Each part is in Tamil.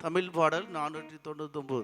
தமிழ் பாடல் 499.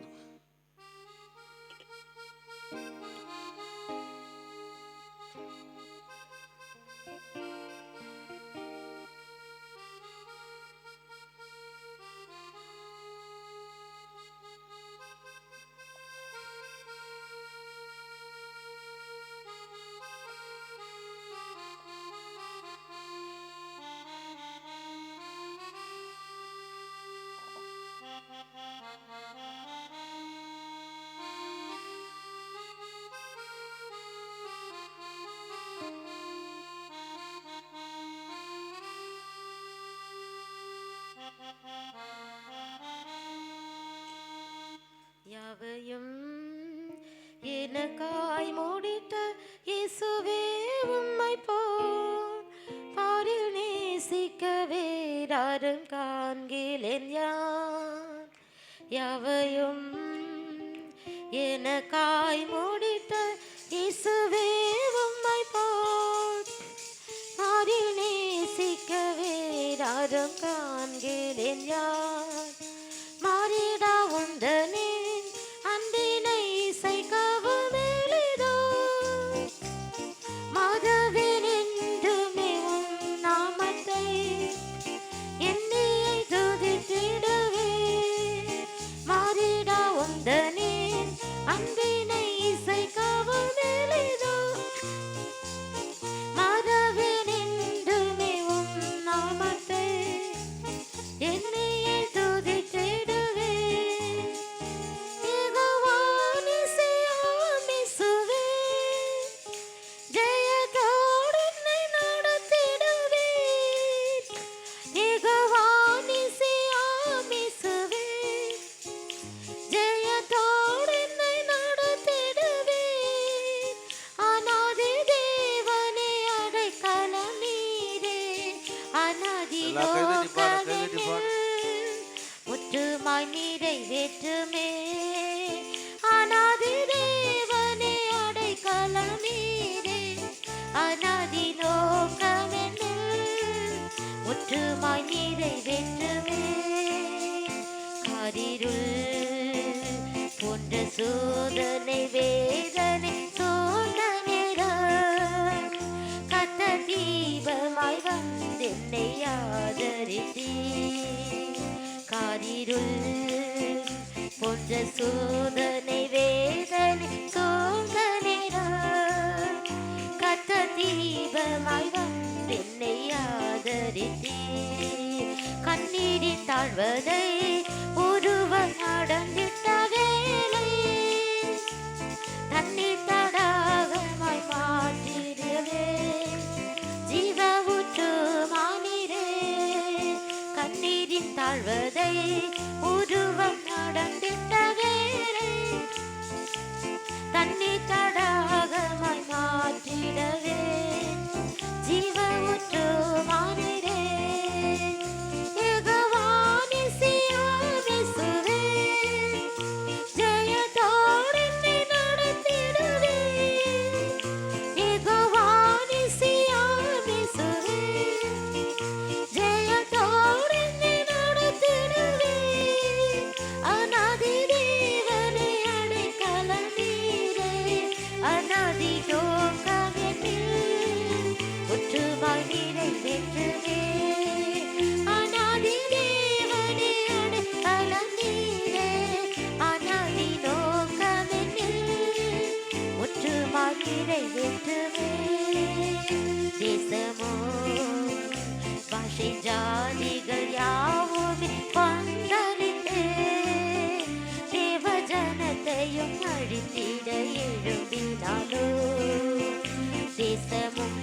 யாவையும் எனக்காய் மூடிட்ட இயேசுவே உம்மை போல் பாரில் நேசிக்கவே யாரும் காண்கிலேன் யான். யாவையும் எனக்காய் மூடிட்ட இயேசுவே உம்மை போல் பாரில் நேசிக்கவே யாரும் காண்கிலேன் யான். மாறிடா உந்தனே அன்பினை இசைக்கவும் எளிதோ, மாதவின் என்றுமே உம் நாமத்தை எண்ணியை துதித்திடுவே. மாறிடா உந்தனே அன்பினை இசைக்கவும் எளிதோ, மாதவின் என்றுமே உம் நாமத்தை எண்ணியை துதித்திடுவே. முற்றுமாய் நிறைவேற்றுமே அநாதி தேவனே அடைக்கலம் நீரே. அநாதி நோக்கமென்னில் முற்றுமாய் நிறைவேற்றுமே. காரிருள் போன்ற சோதனை வேதனை சோர்ந்த நேரம் கத்த தீபமாய் வந்தென்னை ஆதரித்தீ. காரிருள் போன்ற சோதனை வேதனை சோர்ந்த நேரம் கத்த தீபமாய் வந்தென்னை ஆதரித்தீ. கண்ணீரின் தாழ்வதை ஒருவர் நடந்திட்ட வேலை தண்ணீர் தடாகமாய் மாற்றிடவே. ஜீவ ஊற்றுமானீரே கண்ணீரின் தாழ்வதை ஒருவர் நடந்திட்ட வேலை தண்ணீர் தடாகமாய் மாற்றிடவே. ஜீவ ஊற்றுமானீரே நிறைவேற்றுமே. தேசமோ பாஷை ஜாதிகள் யாவுமே கொந்தளித்தே தேவ ஜனத்தையும் அழித்திட எழும்பினாலோ. தேசமும்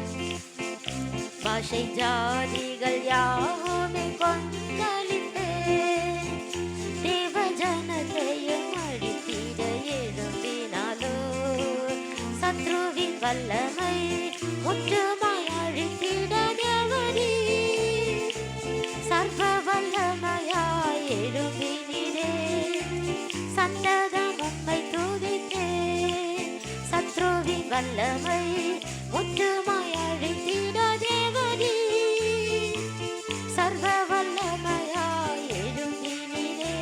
பாஷை ஜாதிகள் யாவுமே கொந்தளித்தே தேவ ஜனத்தையும் அழித்திட எழும்பினாலோ. சத்ருவின் வல்லமை முற்றுமாய் அழித்திட தேவனே சர்வ வல்லமையாய் எழும்பினீரே. சந்ததம் உம்மை துதித்தே சத்ருவின் வல்லமை முற்றுமாய் அழித்திட தேவனே சர்வ வல்லமையாய் எழும்பினீரே.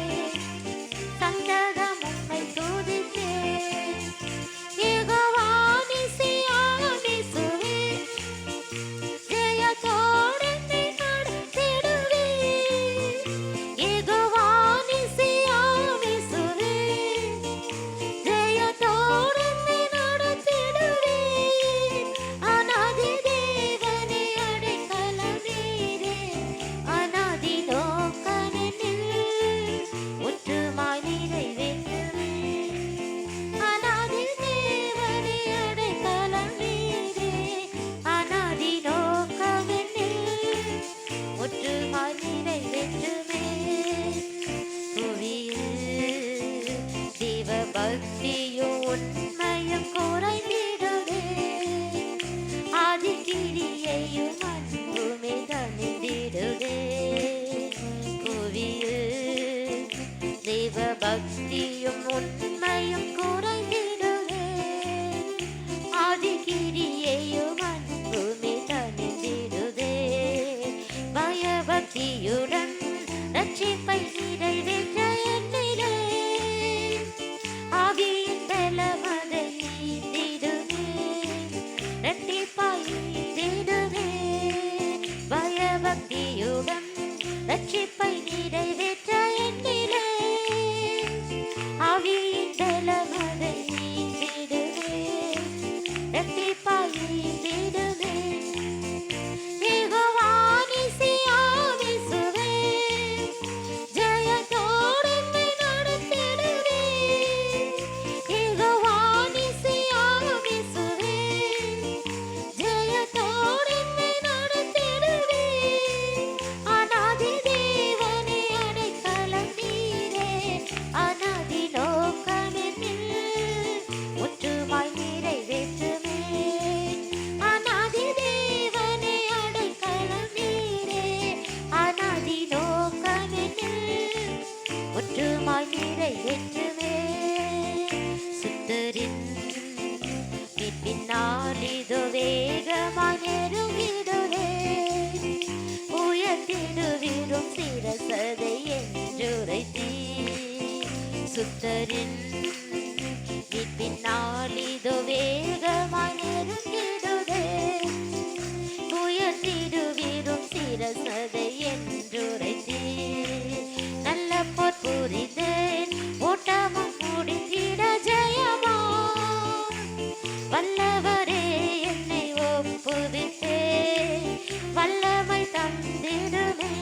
தேவ பக்தியும் உண்மையும் குறைந்திடுவே ஆதிகிரியையும் அன்புமே தனிந்திடுதே பயபக்தியுடன் ரட்சிப்பை நிறைவேற்ற எண்ணிலே ஆவியின் பலமதை நீந்திடுவே இரட்டிப்பாய் நீந்திடுவே பயபக்தியுடன் ரட்சிப்பை நிறைவேற்ற எண்ணிலே ஆவியின் பலமதை நீந்திடுவே இரட்டிப்பாய் நீந்திடுவே யெகோவா நிசியாவிசுவே ஜெயத்தோடு என்னை நடத்திடுவே யெகோவா நிசியாவிசுவே ஜெயத்தோடு என்னை நடத்திடுவே அநாதி தேவனே அடைக்கலம் நீரே அநாதி நோக்கமென்னில் முற்றுமாய் நிறைவேற்றுமே அநாதி தேவனே அடைக்கலம் நீரே அநாதி நோக்கமென்னில் முற்றுமாய் நிறைவேற்றுமே சுத்தரின் பின்னால் இதோ வேகமாய் நெருங்கிடுவே உயர்த்திடுவிடும் சிரசதை என்றுரைத்தீ சுத்தரின் பின்னால் இதோ வேகமாய் நெருங்கிடுவே உயர்த்திடுவிடும் சிரசதை என்றுரைத்தீ நல்ல போர் புரிந்தேன் ஓட்டமும் முடித்திட ஜெயமா வல்லவரே என்னை ஒப்புவித்தே வல்லமை தந்திடுமே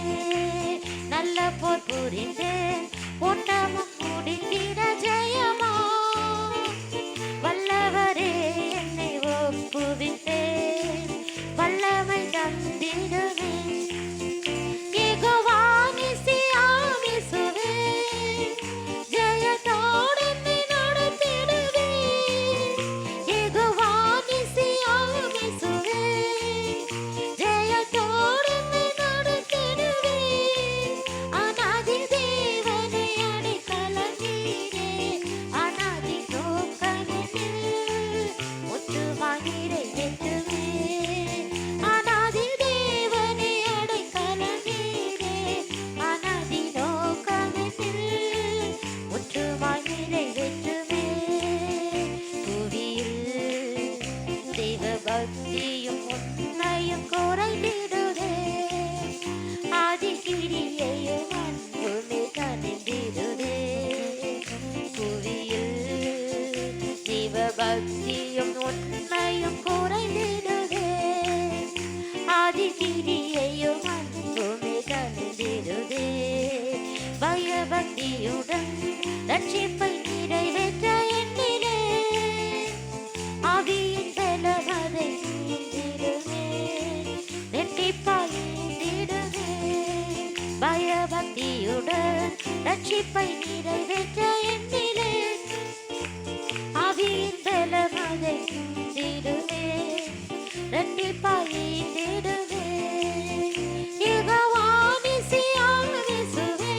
நல்ல போர் புரிந்தேன் ஓட்டமும் முடித்திட ஜெயமா வல்லவரே என்னை ஒப்புவித்தே வல்லமை தந்திடுமே யெகோவா நிசியாவிசுவே ஜெயத்தோடு என்னை நடத்திடுவே யெகோவா நிசியாவிசுவே ஜெயத்தோடு என்னை நடத்திடுவே அநாதி தேவனே அடைக்கலம் நீரே அநாதி நோக்கமென்னில் முற்றுமாய் நிறைவேற்றுவே அநாதி தேவனே அடைக்கலம் நீரே அநாதி நோக்கமென்னில் முற்றுமாய் நிறைவேற்றுமே புவியில் தெய்வ பக்தியும் உண்மையும் குறைந்திடுதே ஆதிகிரியையும் அன்புமே தனிந்திடுதே புவியில் தெய்வ பக்தியும் உண்மையும் குறைந்திடுதே ஆதிகிரியையும் அன்புமே தனிந்திடுதே பயபக்தியுடன் ரட்சிப்பை நிறைவேற்ற எண்ணிலே ஆவியின் பலமதை நீந்திடுவே இரட்டிப்பாய் நீந்திடுவே பயபக்தியுடன் ரட்சிப்பை நிறைவேற்ற எண்ணிலே ஆவியின் பலமதை நீந்திடுவே இரட்டிப்பாய் நீந்திடுவே யெகோவா நிசியாவிசுவே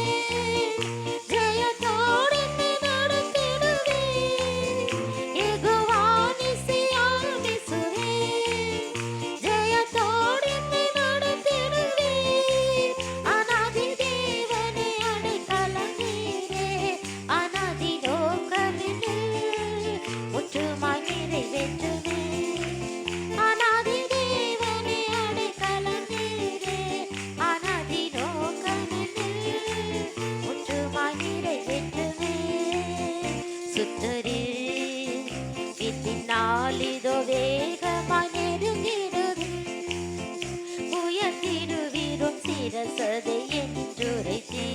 ஜெயத்தோடு என்னை நடத்திடுவே யெகோவா நிசியாவிசுவே ஜெயத்தோடு என்னை நடத்திடுவே அநாதி தேவனே அடைக்கலம் நீரே அநாதி நோக்கமென்னில் முற்றுமாய் நிறைவேற்றுவே அநாதி தேவனே அடைக்கலம் நீரே அநாதி நோக்கமென்னில் முற்றுமாய் நிறைவேற்றுவே சுத்தரே பின்னால் இதோ வேகமாய் நெருங்கிடுவே உயர்த்திடுவிடும் சிரசதை என்றுரைத்தீ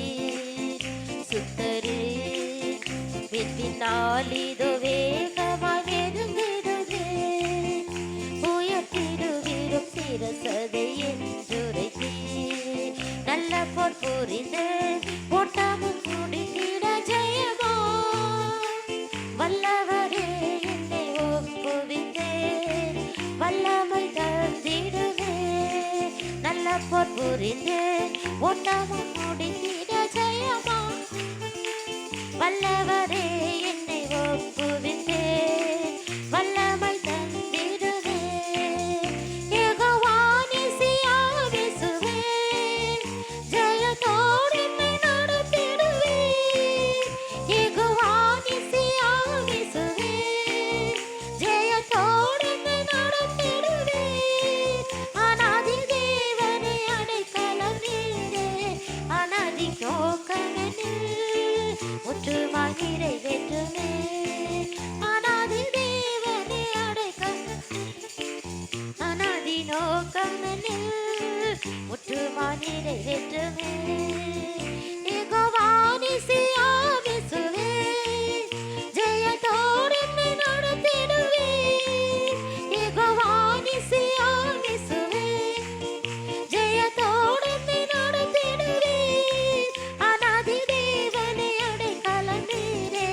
சுத்தரே பின்னால் இதோ வேகமாய் நெருங்கிடுவே உயர்த்திடுவிடும் சிரசதை என்றுரைத்தீ நல்ல போர் புரிந்து ஓட்டமும் முடித்திட ஜெயமா வல்லவரே என்னை ஒப்புவித்தே வல்லமை தந்திடுவே நல்ல போர் புரிந்து ஓட்டமும் முடித்திட ஜெயமா வல்லவரே என்னை ஒப்புவித்தேன் வல்லமை தந்திடுவேன் யெகோவா நிசியாக இயேசுவேன் ஜெயத்தோடு என்னை நடத்திடுவேன் யெகோவா நிசியாக இயேசுவேன் ஜெயத்தோடு என்னை நடத்திடுவேன் அநாதி தேவனே அடைக்கலம் நீரே அநாதி நோக்கமெனில் முற்றுமாய் நிறைவேற்றுமே அநாதி தேவனே அடைக்கலம் அநாதி நோக்கமெனில் முற்றுமாய் நிறைவேற்றுமே யெகோவா நிசியாக இயேசுவேன் ஜெயத்தோடு என்னை நடத்திடுவேன் யெகோவா நிசியாக இயேசுவேன் ஜெயத்தோடு என்னை நடத்திடுவேன் அநாதி தேவனே அடைக்கலம் நீரே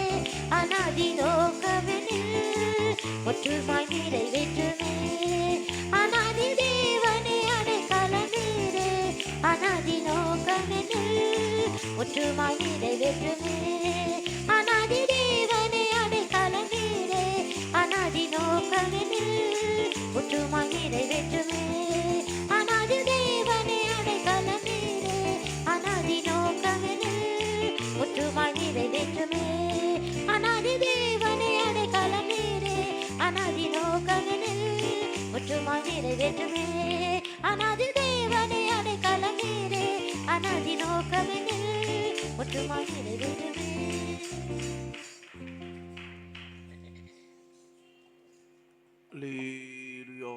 அநாதி நோக்கமெனில் ஒற்றுமாய் நிறைவேற்றுமே அநாதி தேவனே அடைக்கலம் நீரே அநாதி நோக்கமெனில் ஒற்றுமாய் நிறைவேற்றுமே அநாதி தேவனே அடைக்கலம் நீரே அநாதி நோக்கமெனில் ஒற்றுமாய் நிறைவேற்றுமே அநாதி தேவனே அடைக்கலம் நீரே அநாதி நோக்கமெனில் ஒற்றுமாய் நிறைவேற்றுமே அநாதி தேவனே அடைக்கலம் நீரே அநாதி நோக்கமெனில் ஒற்றுமாய் நிறைவேற்றுமே அநாதி தேவனே அடைக்கலம் நீரே அநாதி நோக்கமெனில் ஒற்றுமாய் நிறைவேற்றுமே அல்லேலூயா.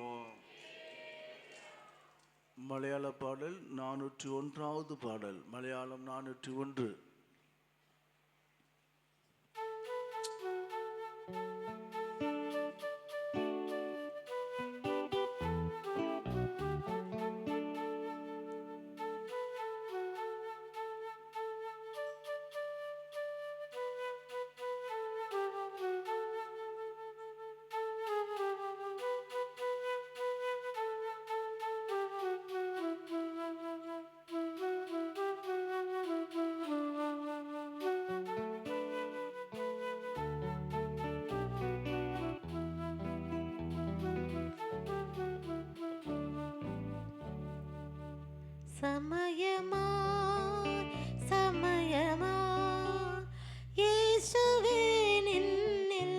மலையாள பாடல் 401வது பாடல் மலையாளம் 401. சமயமா சமயமா യേശുവേ നിന്നിൽ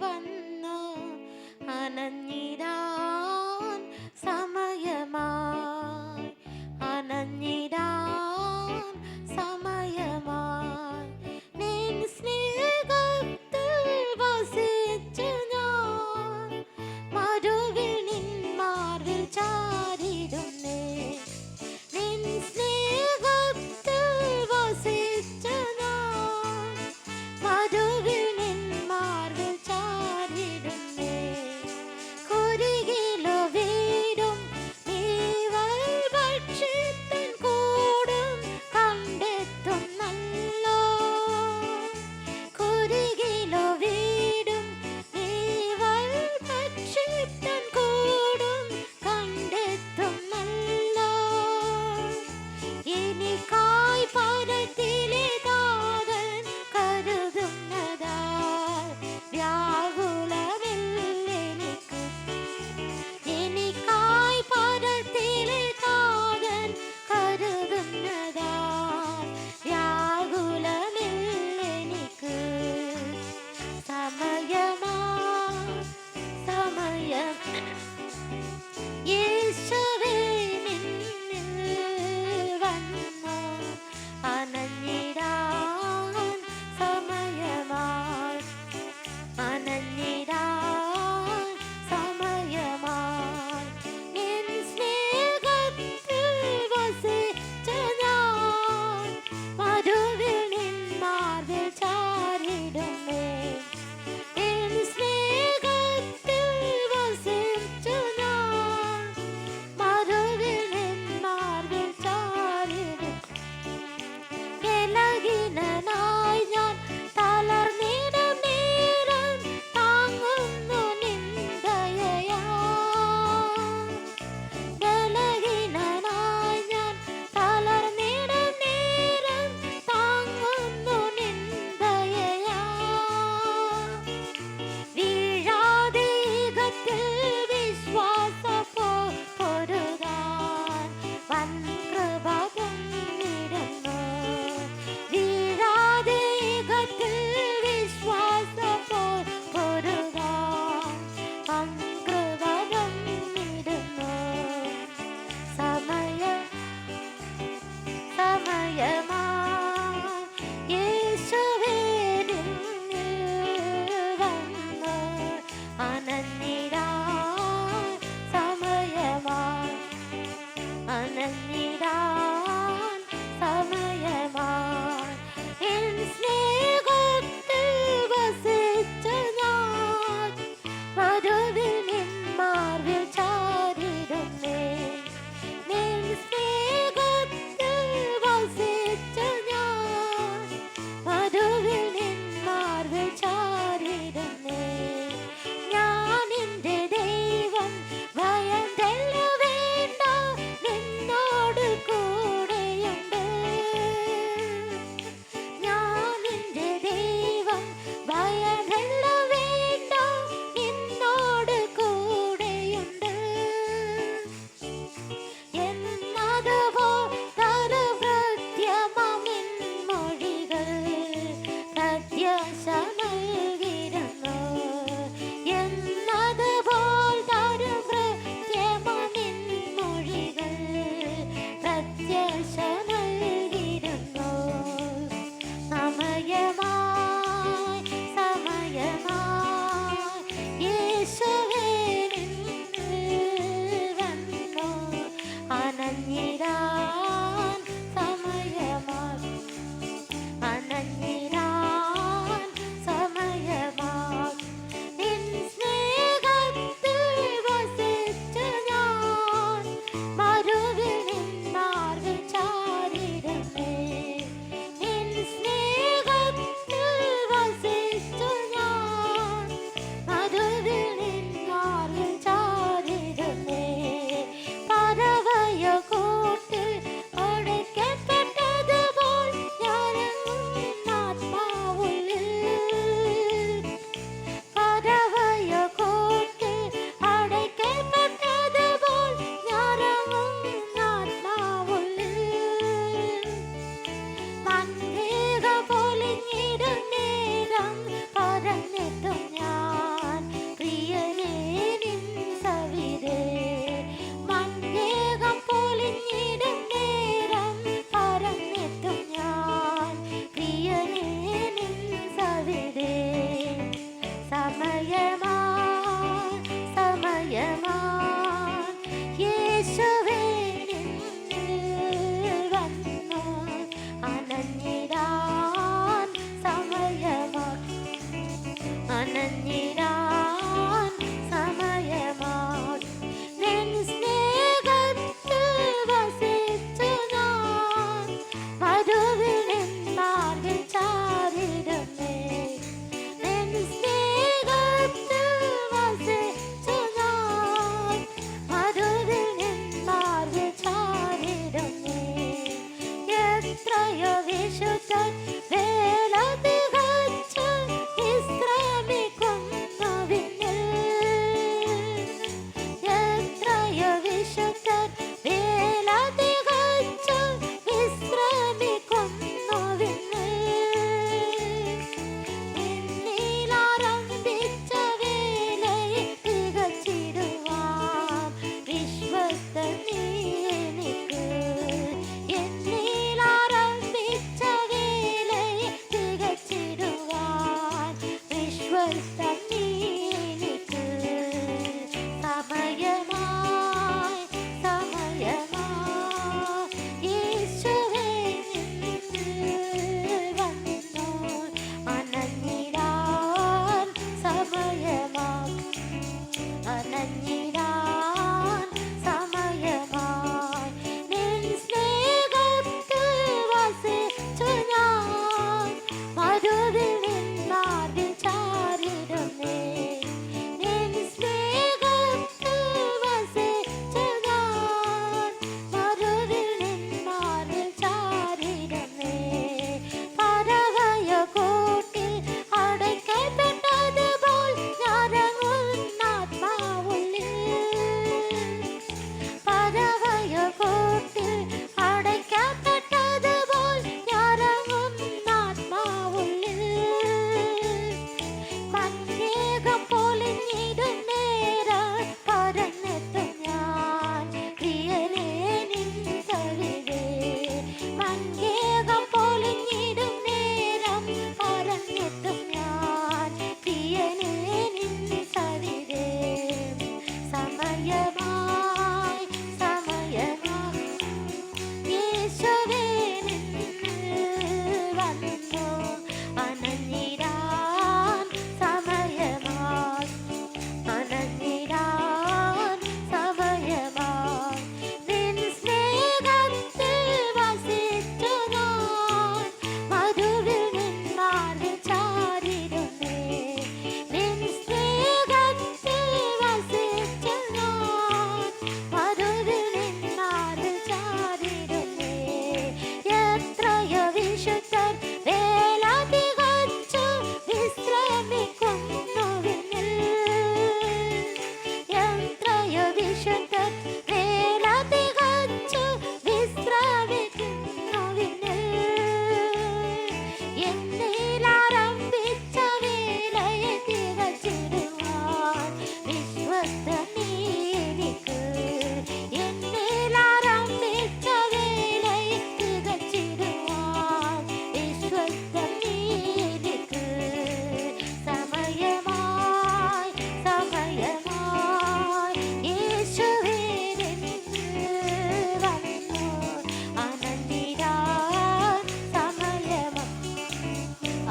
വന്നു അനഞ്ഞിടാൻ സമയമായി അനഞ്ഞിടാൻ സമയമായി നിൻ സ്നേഹത്തിൽ വസിച്ചു ഞാൻ മരുവിൽ നിൻ മാർവിൽ ചാരിടുന്നേ നിൻ സ്നേഹ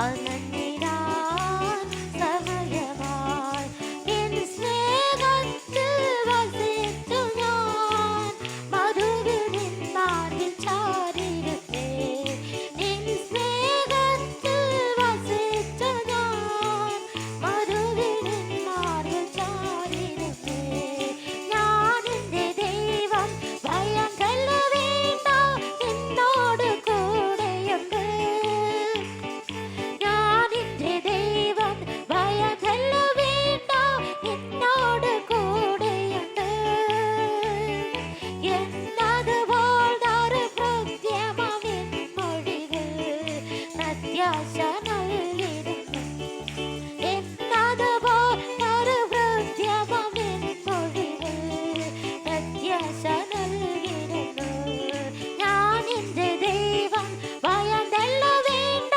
അനന്യനാൻ സമയമായി എൻ സ്നേഹത്തിൽ വസിച്ചു ഞാൻ മധുവിൽ നിന്മാരിൽ ചാരിരുന്നേ എൻ സ്നേഹത്തിൽ വസിച്ചു ഞാൻ മധുവിൽ നിന്മാരിൽ ചാരിരുന്നേ ഞാൻ എൻ്റെ ദൈവം ഭയം കൊള്ളവേണ്ട എന്നോട് കൂടെയുണ്ട് ഞാൻ എൻ്റെ ദൈവം ഭയം കൊള്ളവേണ്ട എന്നോട് കൂടെയുണ്ട് എന്നതുപോൽ ഒരു കൃത്യമമിൻ മൊഴികൾ പ്രത്യാശ നൽകിടുന്നു എന്നതുപോൽ ഒരു കൃത്യമമിൻ മൊഴികൾ പ്രത്യാശ നൽകിടുന്നു ഞാൻ എൻ്റെ ദൈവം ഭയം കൊള്ളവേണ്ട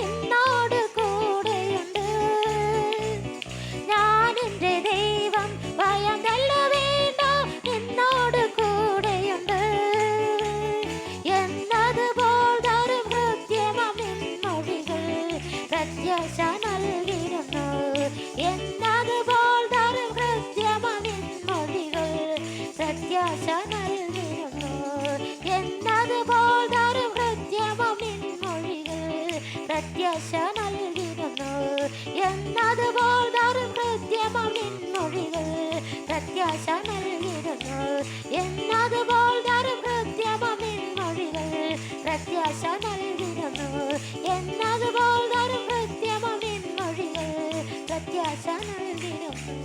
എന്നോട് കൂടെയുണ്ട് ഞാൻ എൻ്റെ ദൈവം ഭയം കൊള്ളവേണ്ട എന്നോട് കൂടെയുണ്ട് എന്നതുപോൽ ഒരു കൃത്യമമിൻ മൊഴികൾ പ്രത്യാശ നൽകിടുന്നു എന്നതുപോൽ ഒരു കൃത്യമമിൻ മൊഴികൾ പ്രത്യാശ നൽകിടുന്നു എന്നതുപോൽ ഒരു കൃത്യമമിൻ മൊഴികൾ പ്രത്യാശ നൽകിടുന്നു എന്നതുപോൽ ഒരു കൃത്യമമിൻ മൊഴികൾ പ്രത്യാശ നൽകിടുന്നു എന്നതുപോൽ ഒരു കൃത്യമമിൻ മൊഴികൾ പ്രത്യാശ നൽകിടുന്നു എന്നതുപോൽ ഒരു കൃത്യമമിൻ മൊഴികൾ പ്രത്യാശ നൽകിടുന്നു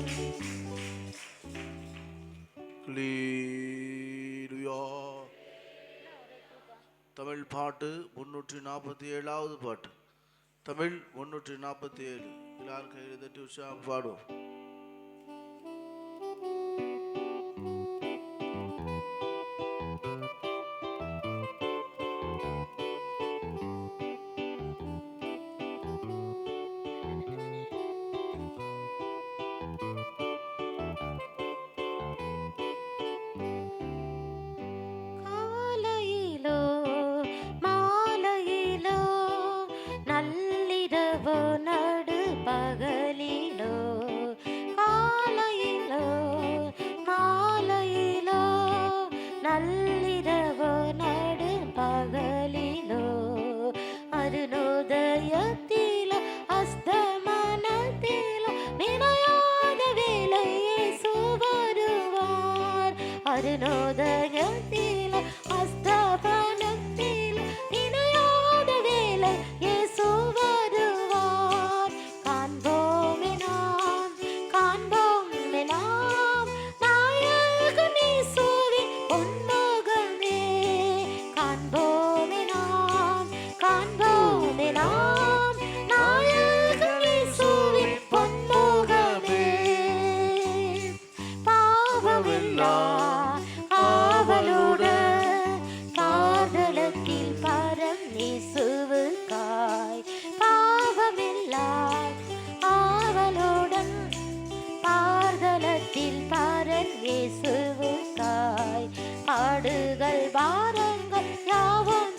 ஹல்லேலூயா. தமிழ் பாட்டு 347வது பாட்டு. தமிழ் 347. எல்லாரும் கையில் தட்டி உற்சாகம் பாடுவோம். காலையிலோ மாலையிலோ நள்ளிரவோ நடுபகலிலோ காலையிலோ மாலையிலோ நள்ளிரவோ நடுபகலிலோ அருணோதயத்திலோ அஸ்தமனத்திலோ நினையாத வேளை இயேசு வருவார் அருணோதயத்திலோ அஸ்தமனத்திலோ நினையாத வேளை இயேசு வருவார் காண்போமே நாம் நாயகன் இயேசுவின் பொன்முகமே காண்போமே நாம் நாயகன் இயேசுவின் பொன்முகமே பாவமில்லா ஆவலுடன் காதலத்தில் பரம் இயேசுவுக்காய் பாவமில்லா ஆவலுடன் பார்தலத்தில் பரன் இயேசுவுக்காய் பாடுகள் பாரங்கள் யாவும்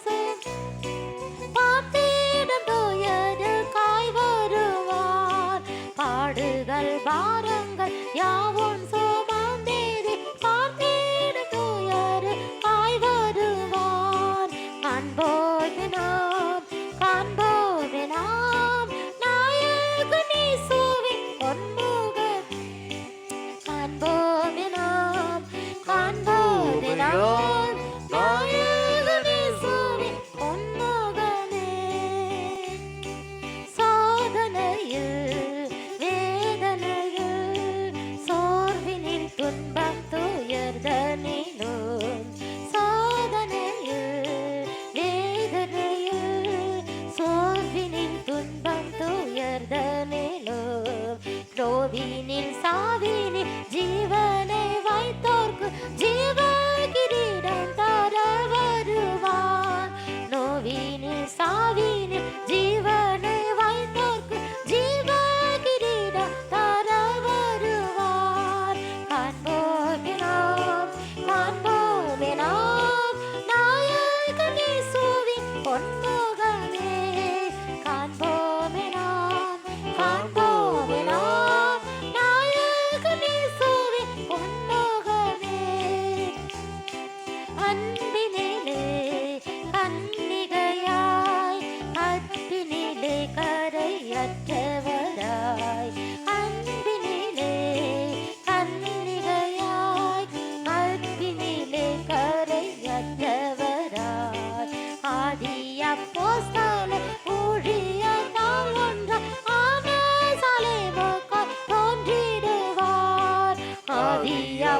பார்த்திடும் தூயருக்காய் வருவார் பாடுகள் பாரங்கள் யாவும் சுமந்தேறி பார்த்திடும் தூயருக்காய் வருவார் காண்போமே நாம் நாயகன் இயேசுவின் பொன்முகம் காண்போமே நாம் நாயகன் இயேசுவின் பொன்முகமே சோதனையில் வேதனையில்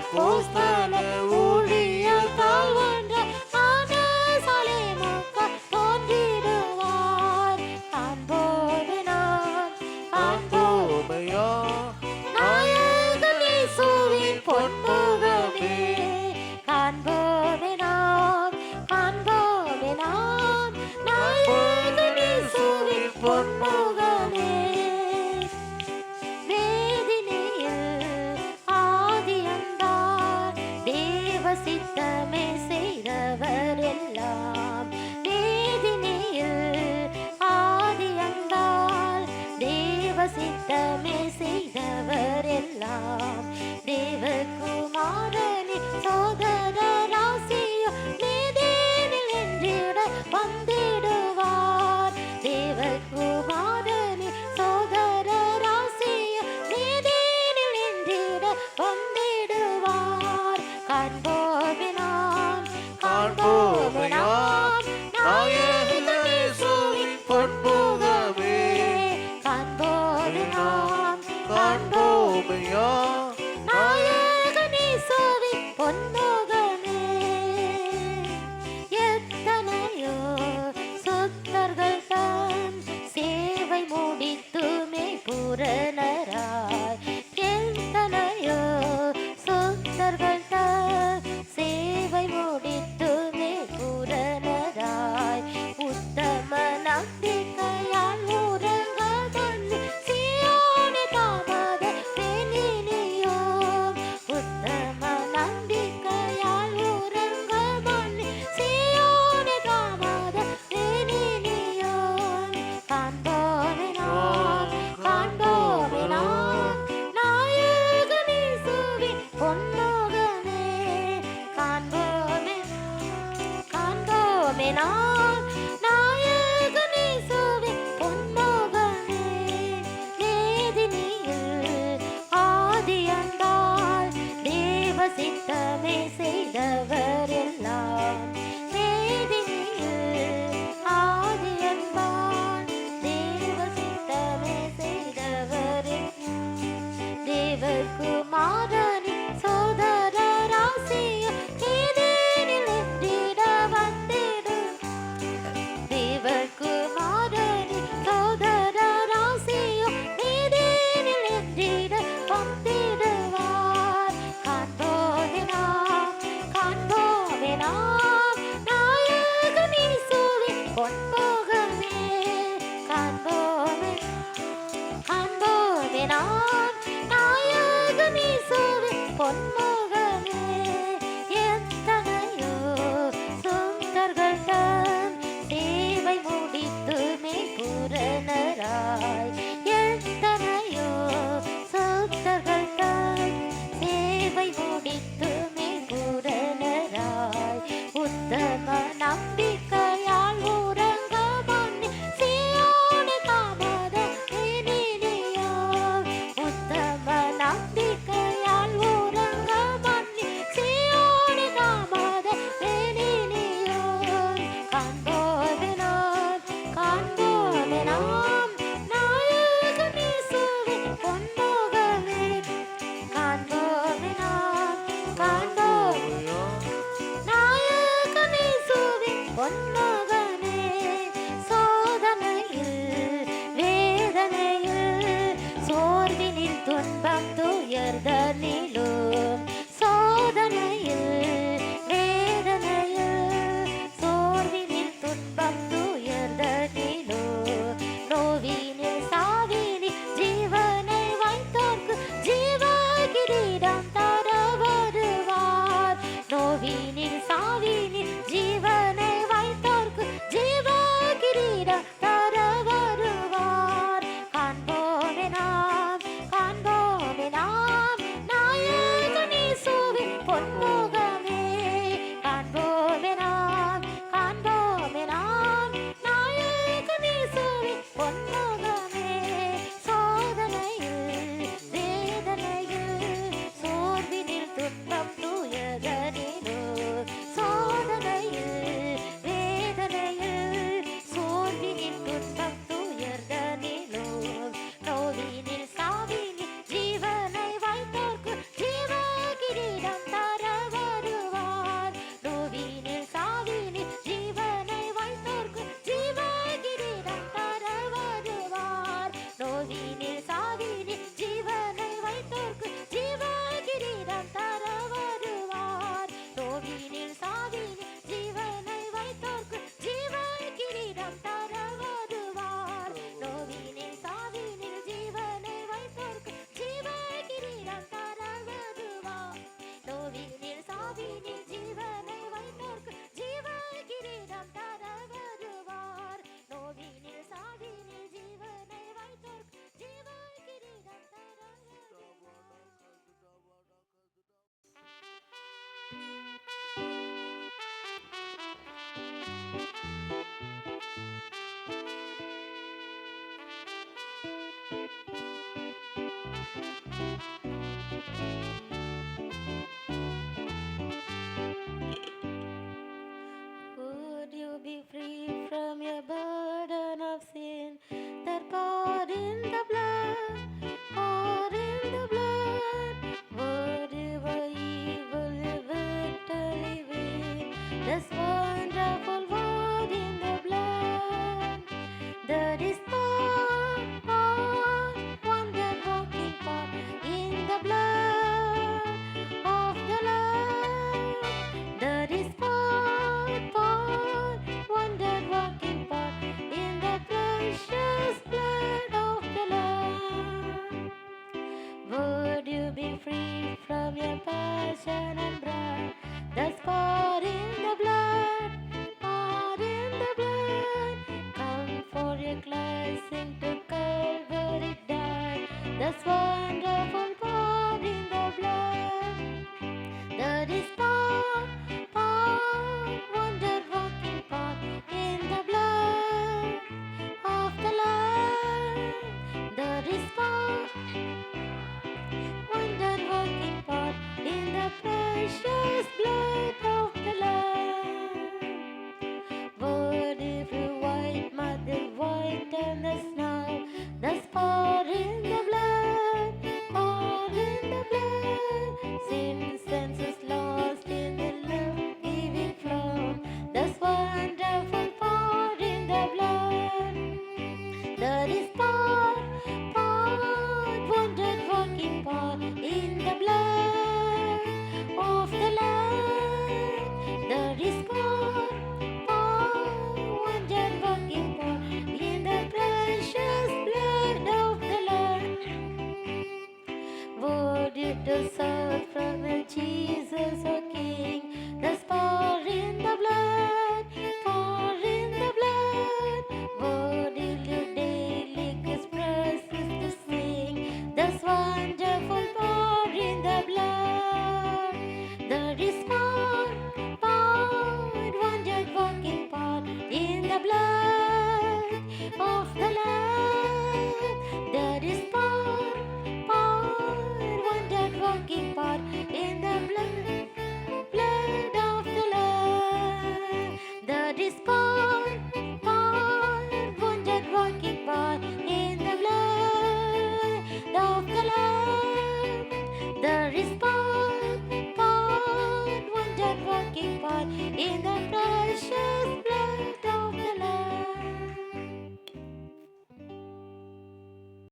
அப்போஸ்தல ஊழியத்தால் ஒன்று ஆன சாலேமுக்குள் தோன்றிடுவார். காண்போமே நாம், காண்போம் ஓமையா நாயகன் இயேசுவின் பொன்முகமே. காண்போமே நாம், காண்போமே நாம் நாயகன் இயேசுவின் பொன்முகமே. வேதினியில் ஆதி அந்தார் There is part, wondered working part in the blood of the Lamb. There is part, wondered working part in the precious blood of the Lamb. Would it serve